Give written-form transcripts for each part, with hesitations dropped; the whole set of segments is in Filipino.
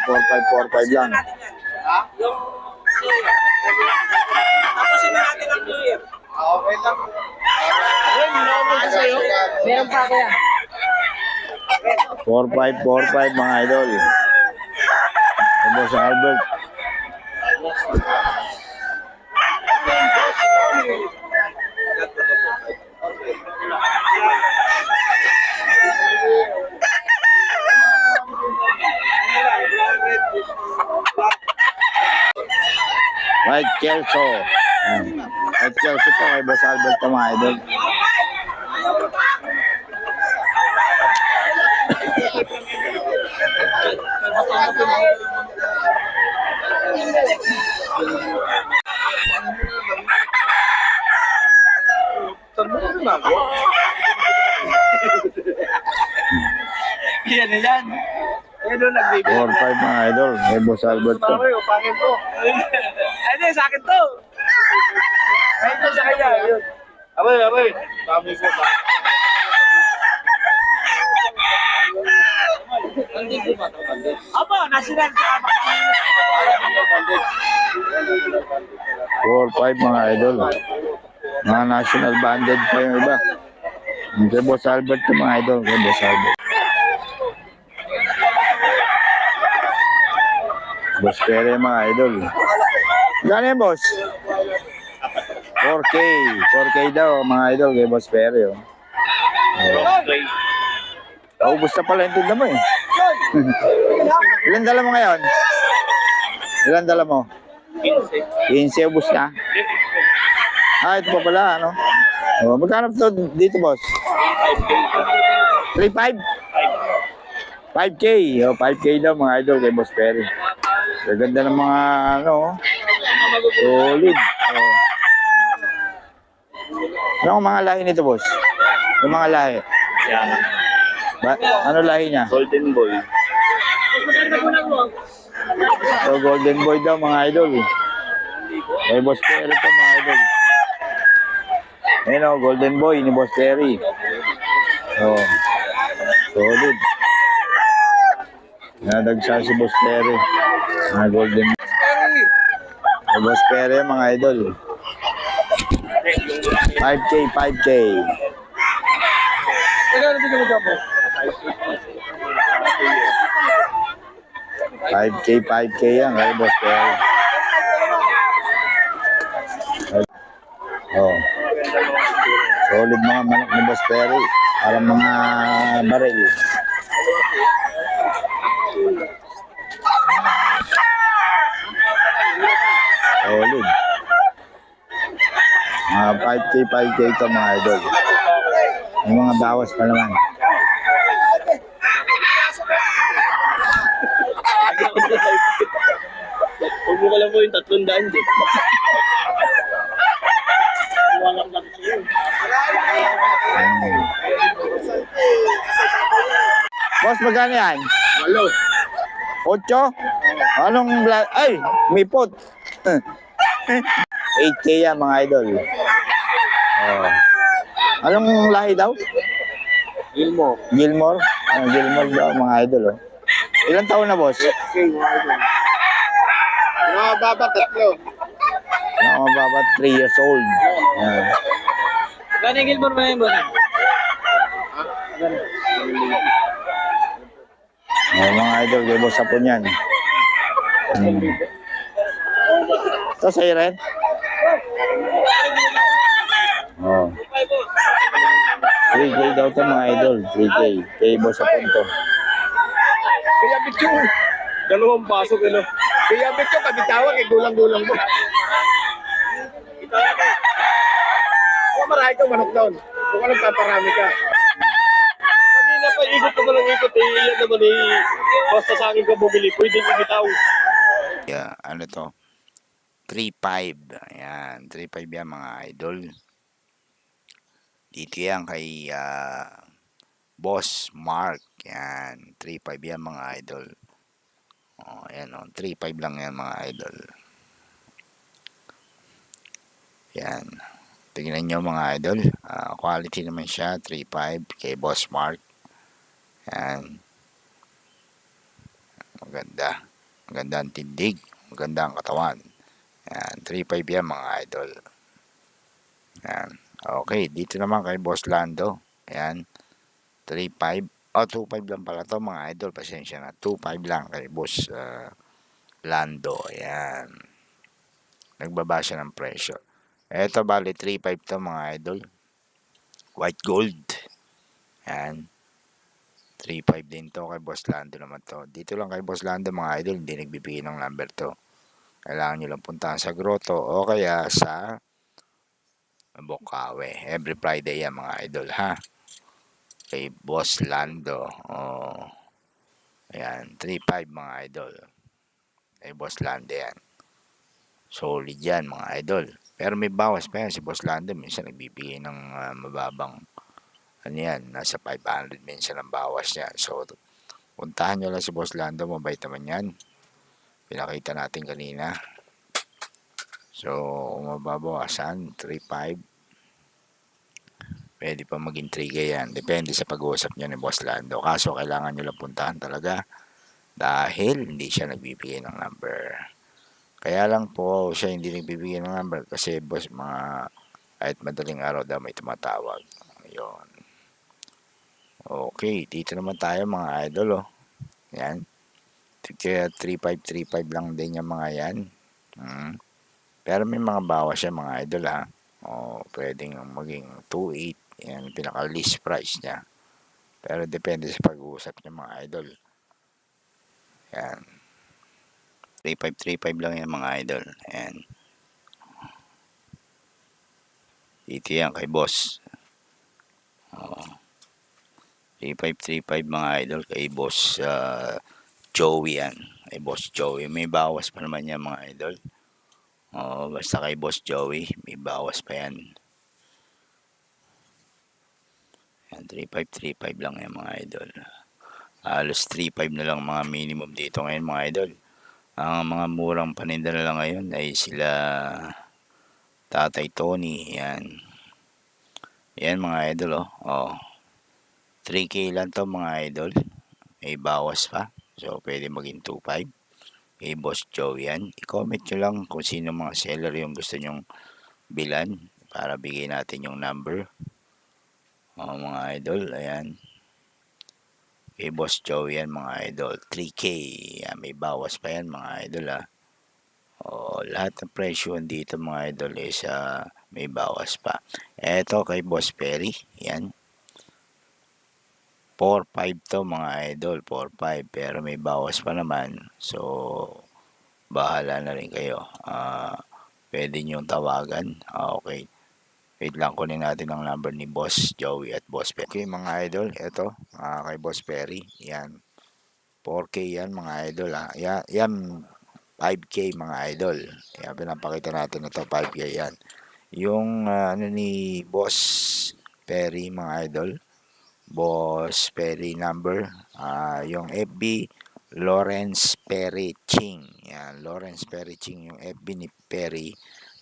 4545 lang. Ha? Tapos yun natin ang New Year. Okay lang. Meron pa kaya. 4545 mga idol. Boss Albert. White Kelso. White Kelso po kay Boss Albert to mga idol. Yan na yan. Ano nagbibigay? 4-5 mga idol kay Boss Albert to. Upangin ko. Ay, di, sa akin to. Ay, ito sa kanya. Yun. Abay. Dami ko ba? Aba, national ka. 4-5 mga idol. Mga national banded pa yung iba. Kay Boss Albert to mga idol. Kay Boss Albert. Boss Pere mga idol. Gano'n yan, boss? 4K. 4K daw mga idol kay Boss Pere. Oh. Ubus na pala yung tinda mo eh. Ilan dala mo ngayon? Ilan dala mo? 15 ubus na. Ah, ito pa pala, ano? Oh, magkano to dito, boss? 3.5? 5K. Oh, 5K daw mga idol kay Boss Pere. Gaganda ng mga, ano, solid. Oh. Ano mga lahi nito, boss? Yung mga lahi? Yan. Ano lahi niya? Golden Boy. So, Golden Boy daw mga idol. May Boss Pere to mga idol. Ayun o, Golden Boy ni Boss Pere. Oh, solid. Nadagsa si Boss Pere. Mga Golden Boy. May Boss Pere mga idol. 5K, 5K. 5K, 5K yan kay Boss Pere. Oh. Solid mga manok ni Boss Pere. Parang mga baril. Solid. Mga 5K, 5K ito mga idol. Yung mga bawas pa naman. Huwag mo ka lang po yung 300 din. Walang lang siya. Boss, magkano yan? 8? Anong ay, may pot. 8K yan mga idol. Oh. Anong lahi daw? Gilmore. Gilmore? Gilmore daw mga idol. Oh. Ilang taon na, boss? Mga baba 3. Mga mababa 3 years old. Yan. Gano'y Gilmore ba yun, boss? Oh, mga idol, kay boss Hapon yan. Ito sa'yo rin? Oh. 3K daw ito mga idol. 3K. Kay boss Hapon to. Kaya bityo. 2 pasok, ano? Kaya bityo, kabitawag, gulang-gulang mo. Kung marami kang manok doon, kung anong paparami ka. Kanina pa, ikot ka ba ng ikot, yan naman basta sa akin ka bumili, pwede ibitaw. Yeah, ano to? 3.5. Ayan, 3.5 yan mga idol. Dito yan kay Boss Mark. Yan, 3.5 yan mga idol. Oh, ayan o, 3.5 lang yan mga idol. Yan. Tingnan nyo mga idol. Quality naman siya, 3.5 kay Boss Mark. Yan. Maganda. Maganda ang tindig. Maganda ang katawan. Yan, 3.5 yan mga idol. Yan. Okay, dito naman kay Boss Lando. Yan, 3.5. 2.5 lang pala to mga idol. Pasensya na. 2.5 lang kay Boss Lando. Yan. Nagbaba siya ng presyo. Eto bali 3.5 to mga idol. White gold. Yan. 3.5 din to kay Boss Lando naman to. Dito lang kay Boss Lando mga idol. Hindi nagbibigay ng number to. Kailangan nyo lang puntahan sa grotto o kaya sa Bokawe. Every Friday yan mga idol ha. Kay Boss Lando. Oh. Ayan. 3.5 mga idol. Kay Boss Lando yan. Solid yan mga idol. Pero may bawas pa yan si Boss Lando. Minsan nagbibigay ng mababang ano yan. Nasa 500 minsan ang bawas niya. So puntahan nyo lang si Boss Lando. Mabait naman yan. Pinakita natin kanina. So kung mababawasan 3.5 pwede pa maging 3K yan. Depende sa pag-uusap niya ni Boss Lando. Kaso kailangan nyo lang puntahan talaga dahil hindi siya nagbibigay ng number. Kaya lang po siya hindi nagbibigay ng number kasi boss mga kahit madaling araw daw may tumatawag. Ayun. Okay, dito naman tayo mga idol oh. Yan. 3535 lang din yung mga yan. Pero may mga bawas siya mga idol ha. Pwedeng maging 2.8. Yan pinaka list price niya. Pero depende sa pag-uusap niya mga idol. Yan. 3535 lang yan mga idol. Yan. Dito yan kay boss. 3535 mga idol kay boss Joey yan. Kay boss Joey. May bawas pa naman yan mga idol. Basta kay boss Joey. May bawas pa yan. Yan 3535 lang yan mga idol. Halos 3.5 na lang mga minimum dito ngayon mga idol. Ang mga murang paninda na lang ngayon ay sila Tatay Tony. Yan. Yan mga idol oh. 3K lang to mga idol. May bawas pa. So pwede maging 2.5. Kay Boss Joe yan. I-comment nyo lang kung sino mga seller yung gusto nyong bilan para bigay natin yung number. Mga idol. Ayan. Kay Boss Joe yan mga idol. 3K. Yan, may bawas pa yan mga idol ha. Lahat ng presyo dito mga idol is may bawas pa. Eto kay Boss Perry. Yan. 4.5 to mga idol. 4.5 pero may bawas pa naman. So bahala na rin kayo. Pwede nyong tawagan. Okay. Wait lang, kunin natin ang number ni Boss Joey at Boss Perry. Okay mga idol. Eto kay Boss Perry. Yan. 4K yan mga idol ha. Yan 5K mga idol. Yan, pinapakita natin ito 5K yan. Yung ano ni Boss Perry mga idol. Boss Perry number. Yung FB Lawrence Perry Ching. Yan, Lawrence Perry Ching yung FB ni Perry.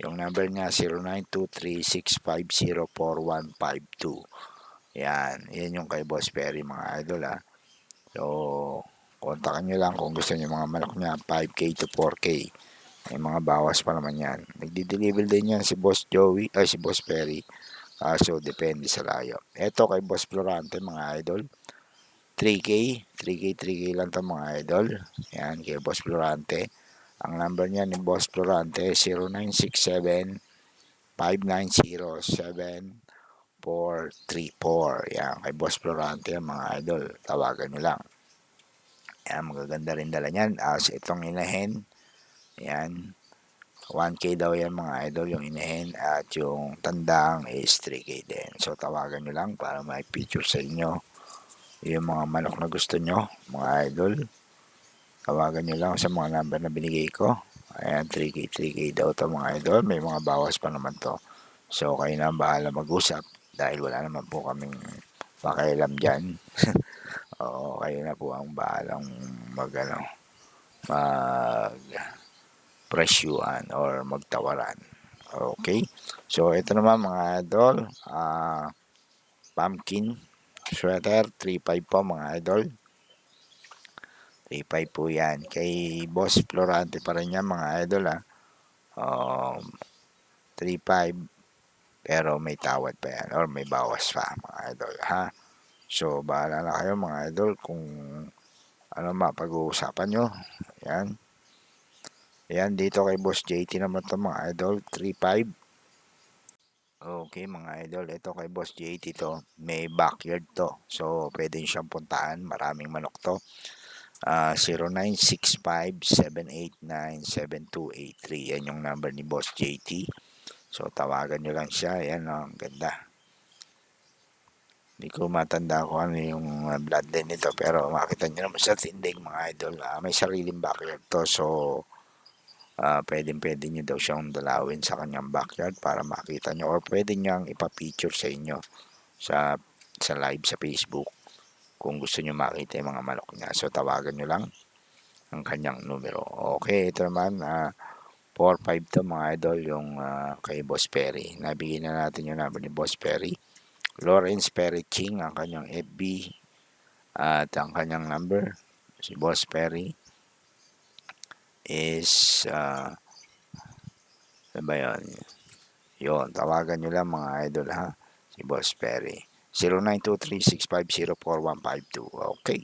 Yung number niya 0923-650-4152. Yan, yan yung kay Boss Perry mga idol ha. So kontakan nyo lang kung gusto nyo mga manok niya 5K to 4K. May mga bawas pa naman yan. Nagdi-deliver din yan si Boss Joey ay si Boss Perry. So depende sa layo. Ito kay Boss Florante mga idol. 3K lang to mga idol. Yan kay Boss Florante. Ang number niya ni Boss Florante 0967 590 7434. Yan kay Boss Florante mga idol. Tawagan nyo lang. Yan, magaganda rin dala niyan. Itong inahin, yan, 1K daw yan mga idol yung inahin at yung tandang is 3K din. So tawagan nyo lang para may picture sa inyo yung mga manok na gusto nyo mga idol. Tawagan nyo lang sa mga number na binigay ko. Ayan, 3K daw to mga idol. May mga bawas pa naman to. So kayo na bahala mag-usap dahil wala naman po kaming pakialam dyan. Kayo na po ang bahalang mag presyuhan or magtawaran. Okay? So ito naman mga idol, pumpkin sweater 3.5 po mga idol. 3.5 po yan. Kay Boss Florante pa rin yan mga idol ha. 3.5 pero may tawad pa yan or may bawas pa mga idol ha. So bahala na kayo mga idol kung ano mapag-uusapan nyo. Yan. Yan dito kay Boss JT naman to mga idol. 3.5. Okay mga idol, ito kay Boss JT to, may backyard to. So pwede siyang puntaan, maraming manok to. 0965-789-7283. Yan yung number ni Boss JT. So tawagan nyo lang siya. Yan ang ganda. Hindi ko matanda kung ano yung bloodline nito, pero makita nyo naman sa tindig mga idol. May sariling backyard to. So pwede nyo daw siyang dalawin sa kanyang backyard para makita nyo, or pwede nyo ipapicture sa inyo sa live sa Facebook kung gusto nyo makita yung mga manok niya. So tawagan nyo lang ang kanyang numero. Okay, ito naman 4-5 to mga idol, yung kay Boss Perry. Nabigyan na natin yung number ni Boss Perry. Lawrence Perry Ching ang kanyang FB at ang kanyang number si Boss Perry is ano ba yun? Yun, tawagan nyo lang mga idol ha, si Boss Perry. 0923-650-4152. Okay.